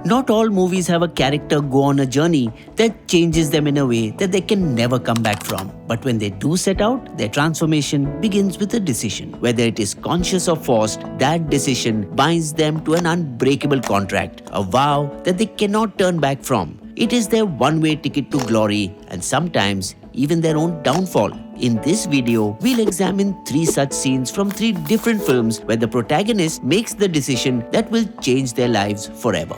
Not all movies have a character go on a journey that changes them in a way that they can never come back from. But when they do set out, their transformation begins with a decision. Whether it is conscious or forced, that decision binds them to an unbreakable contract, a vow that they cannot turn back from. It is their one-way ticket to glory and sometimes even their own downfall. In this video, we'll examine 3 such scenes from 3 different films where the protagonist makes the decision that will change their lives forever.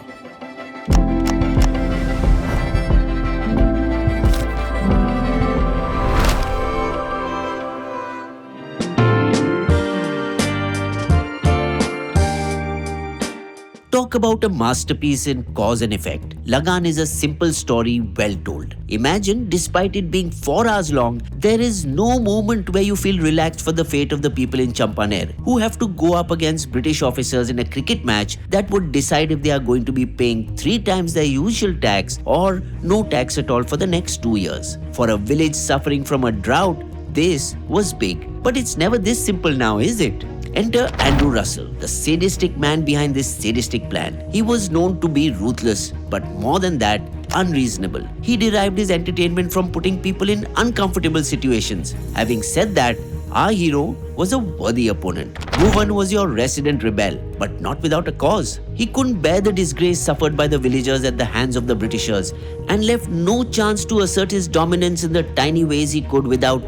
Talk about a masterpiece in cause and effect. Lagaan is a simple story well told. Imagine, despite it being 4 hours long, there is no moment where you feel relaxed for the fate of the people in Champaner who have to go up against British officers in a cricket match that would decide if they are going to be paying 3 times their usual tax or no tax at all for the next 2 years. For a village suffering from a drought, this was big. But it's never this simple now, is it? Enter Andrew Russell, the sadistic man behind this sadistic plan. He was known to be ruthless, but more than that, unreasonable. He derived his entertainment from putting people in uncomfortable situations. Having said that, our hero was a worthy opponent. Bhuvan was your resident rebel, but not without a cause. He couldn't bear the disgrace suffered by the villagers at the hands of the Britishers and left no chance to assert his dominance in the tiny ways he could without,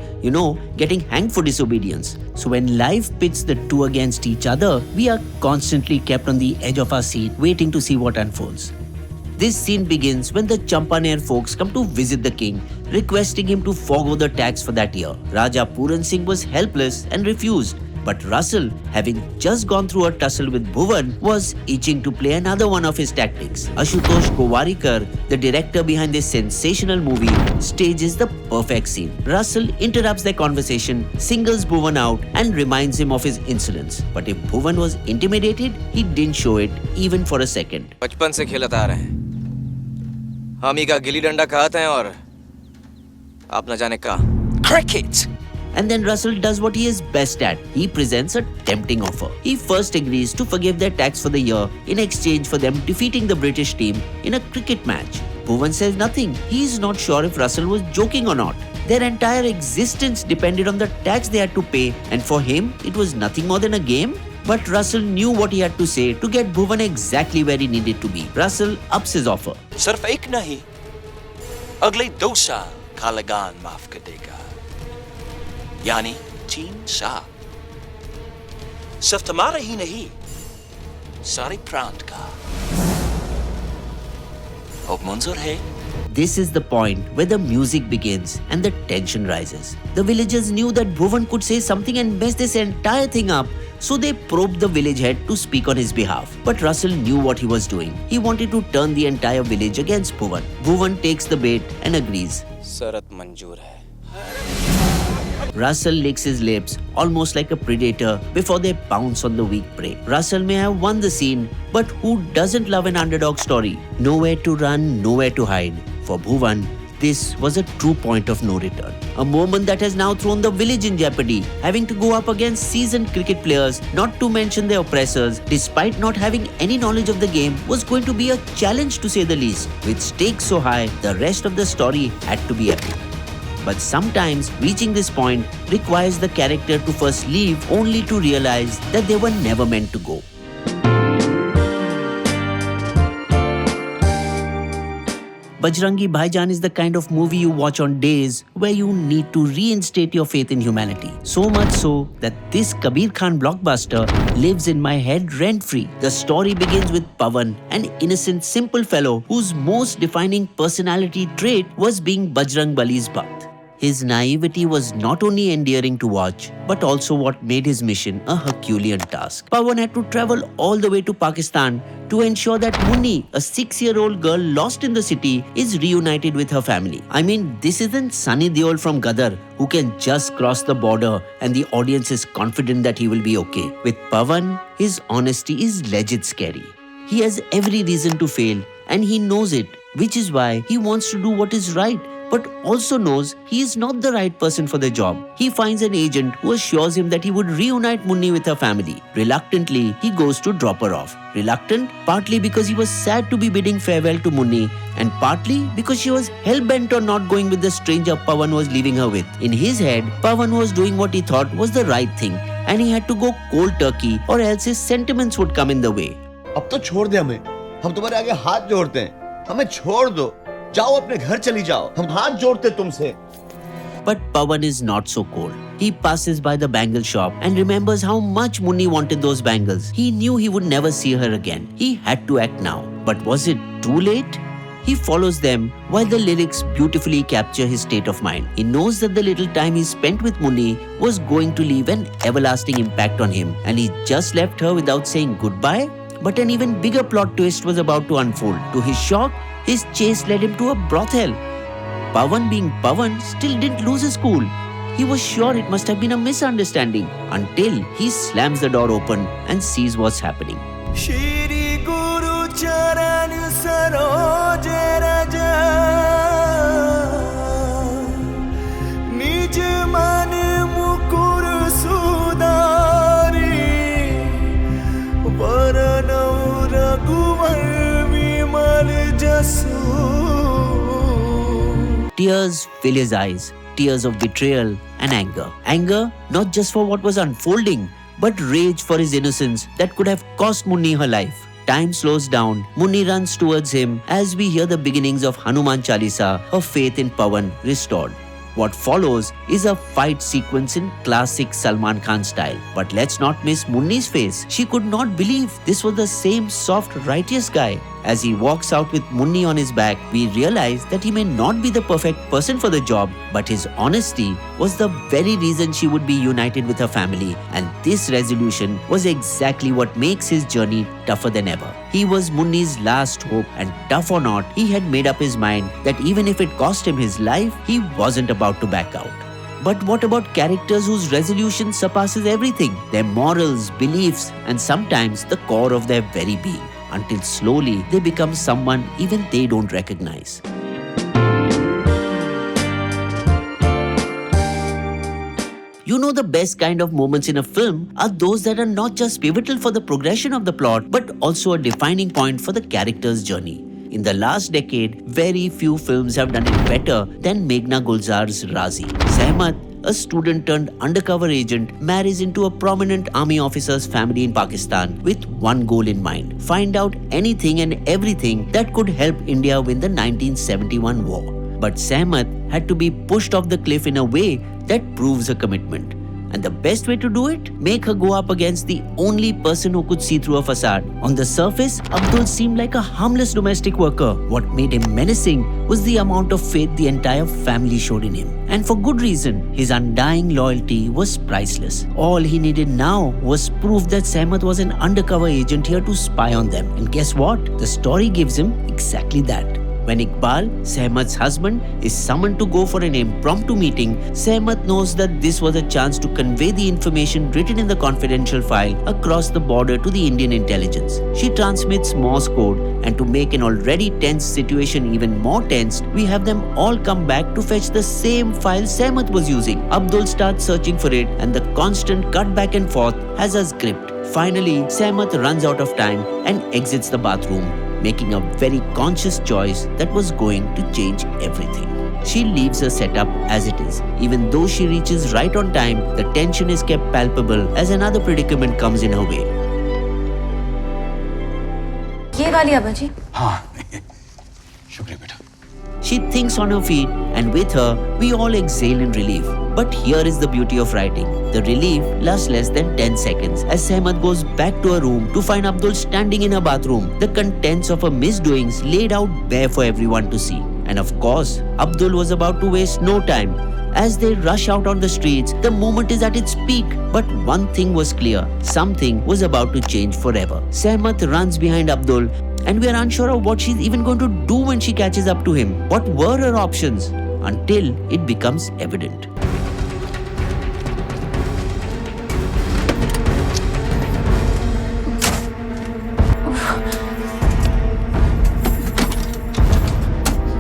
getting hanged for disobedience. So when life pits the two against each other, we are constantly kept on the edge of our seat waiting to see what unfolds. This scene begins when the Champaner folks come to visit the king, requesting him to forgo the tax for that year. Raja Puran Singh was helpless and refused, but Russell, having just gone through a tussle with Bhuvan, was itching to play another one of his tactics. Ashutosh Gowarikar, the director behind this sensational movie, stages the perfect scene. Russell interrupts their conversation, singles Bhuvan out and reminds him of his insolence. But if Bhuvan was intimidated, he didn't show it even for a second. बचपन से खेलते आ रहे हैं। हम ही का गिल्ली डंडा कहते हैं और आप न जाने का cricket. And then Russell does what he is best at. He presents a tempting offer. He first agrees to forgive their tax for the year in exchange for them defeating the British team in a cricket match. Bhuvan says nothing. He is not sure if Russell was joking or not. Their entire existence depended on the tax they had to pay, and for him, it was nothing more than a game. But Russell knew what he had to say to get Bhuvan exactly where he needed to be. Russell ups his offer. सिर्फ एक नहीं, अगले 2 साल का लगान माफ कर देगा, यानी 3 साल। सिर्फ तुम्हारा ही नहीं, सारे प्रांत का। अब मंजूर है? This is the point where the music begins and the tension rises. The villagers knew that Bhuvan could say something and mess this entire thing up, so they probed the village head to speak on his behalf. But Russell knew what he was doing. He wanted to turn the entire village against Bhuvan. Bhuvan takes the bait and agrees. शरत मंजूर है। Russell licks his lips, almost like a predator, before they pounce on the weak prey. Russell may have won the scene, but who doesn't love an underdog story? Nowhere to run, nowhere to hide. For Bhuvan, this was a true point of no return. A moment that has now thrown the village in jeopardy, having to go up against seasoned cricket players, not to mention their oppressors, despite not having any knowledge of the game, was going to be a challenge to say the least. With stakes so high, the rest of the story had to be epic. But sometimes reaching this point requires the character to first leave only to realize that they were never meant to go. Bajrangi Bhaijaan is the kind of movie you watch on days where you need to reinstate your faith in humanity. So much so that this Kabir Khan blockbuster lives in my head rent-free. The story begins with Pawan, an innocent, simple fellow whose most defining personality trait was being Bajrang Bali's Bhakt. His naivety was not only endearing to watch, but also what made his mission a Herculean task. Pawan had to travel all the way to Pakistan to ensure that Munni, a 6-year-old girl lost in the city, is reunited with her family. I mean, this isn't Sunny Deol from Gadar, who can just cross the border and the audience is confident that he will be okay. With Pawan, his honesty is legit scary. He has every reason to fail and he knows it, which is why he wants to do what is right, but also knows he is not the right person for the job. He finds an agent who assures him that he would reunite Munni with her family. Reluctantly, he goes to drop her off. Reluctant, partly because he was sad to be bidding farewell to Munni, and partly because she was hell-bent on not going with the stranger Pawan was leaving her with. In his head, Pawan was doing what he thought was the right thing, and he had to go cold turkey or else his sentiments would come in the way. अब तो छोड़ दे हमें, हम तुम्हारे आगे हाथ जोड़ते हैं, हमें छोड़ दो, जाओ अपने घर चली जाओ, हम हाथ जोड़ते तुमसे. But Pawan is not so cold. He passes by the bangle shop and remembers how much Munni wanted those bangles. He knew he would never see her again. He had to act now. But was it too late? He follows them while the lyrics beautifully capture his state of mind. He knows that the little time he spent with Munni was going to leave an everlasting impact on him, and he just left her without saying goodbye. But an even bigger plot twist was about to unfold. To his shock, his chase led him to a brothel. Pawan, being Pawan, still didn't lose his cool. He was sure it must have been a misunderstanding until he slams the door open and sees what's happening. Shri Guru Charan Saroj Raja Nij Man Mukur Sudari Varanau Raghuvar Vimal Jasu. Tears fill his eyes, tears of betrayal and anger. Anger not just for what was unfolding, but rage for his innocence that could have cost Munni her life. Time slows down. Munni runs towards him as we hear the beginnings of Hanuman Chalisa, her faith in Pawan restored. What follows is a fight sequence in classic Salman Khan style. But let's not miss Munni's face. She could not believe this was the same soft, righteous guy. As he walks out with Munni on his back, we realize that he may not be the perfect person for the job, but his honesty was the very reason she would be united with her family, and this resolution was exactly what makes his journey tougher than ever. He was Munni's last hope, and tough or not, he had made up his mind that even if it cost him his life, he wasn't about to back out. But what about characters whose resolution surpasses everything? Their morals, beliefs, and sometimes the core of their very being, until slowly they become someone even they don't recognize. You know, the best kind of moments in a film are those that are not just pivotal for the progression of the plot, but also a defining point for the character's journey. In the last decade, very few films have done it better than Meghna Gulzar's Raazi. Sehmat, a student turned undercover agent, marries into a prominent army officer's family in Pakistan with one goal in mind: find out anything and everything that could help India win the 1971 war. But Sehmat had to be pushed off the cliff in a way that proves her commitment. And the best way to do it? Make her go up against the only person who could see through a facade. On the surface, Abdul seemed like a harmless domestic worker. What made him menacing was the amount of faith the entire family showed in him. And for good reason. His undying loyalty was priceless. All he needed now was proof that Sehmat was an undercover agent here to spy on them. And guess what? The story gives him exactly that. When Iqbal, Sehmat's husband, is summoned to go for an impromptu meeting, Sehmat knows that this was a chance to convey the information written in the confidential file across the border to the Indian intelligence. She transmits Morse code, and to make an already tense situation even more tense, we have them all come back to fetch the same file Sehmat was using. Abdul starts searching for it, and the constant cut back and forth has us gripped. Finally, Sehmat runs out of time and exits the bathroom, making a very conscious choice that was going to change everything. She leaves her setup as it is. Even though she reaches right on time, the tension is kept palpable as another predicament comes in her way. ये वाली अब्बा जी. हाँ शुक्रिया बेटा. She thinks on her feet, and with her, we all exhale in relief. But here is the beauty of writing. The relief lasts less than 10 seconds as Sehmat goes back to her room to find Abdul standing in her bathroom, the contents of her misdoings laid out bare for everyone to see. And of course, Abdul was about to waste no time. As they rush out on the streets, the moment is at its peak. But one thing was clear. Something was about to change forever. Sehmat runs behind Abdul, and we are unsure of what she's even going to do when she catches up to him. What were her options? Until it becomes evident.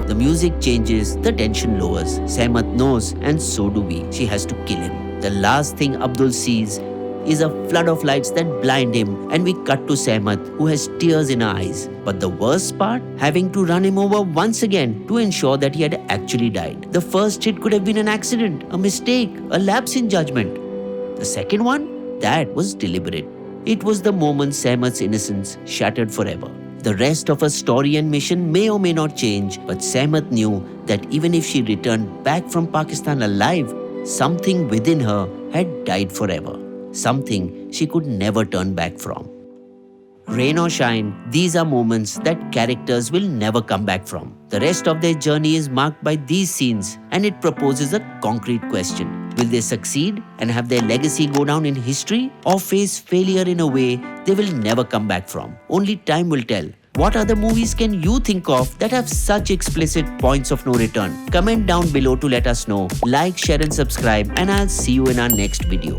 The music changes, the tension lowers. Sehmat knows, and so do we. She has to kill him. The last thing Abdul sees is a flood of lights that blind him, and we cut to Sehmat, who has tears in her eyes. But the worst part? Having to run him over once again to ensure that he had actually died. The first hit could have been an accident, a mistake, a lapse in judgment. The second one? That was deliberate. It was the moment Sehmat's innocence shattered forever. The rest of her story and mission may or may not change, but Sehmat knew that even if she returned back from Pakistan alive, something within her had died forever. Something she could never turn back from. Rain or shine, these are moments that characters will never come back from. The rest of their journey is marked by these scenes, and it proposes a concrete question. Will they succeed and have their legacy go down in history, or face failure in a way they will never come back from? Only time will tell. What other movies can you think of that have such explicit points of no return? Comment down below to let us know. Like, share and subscribe, and I'll see you in our next video.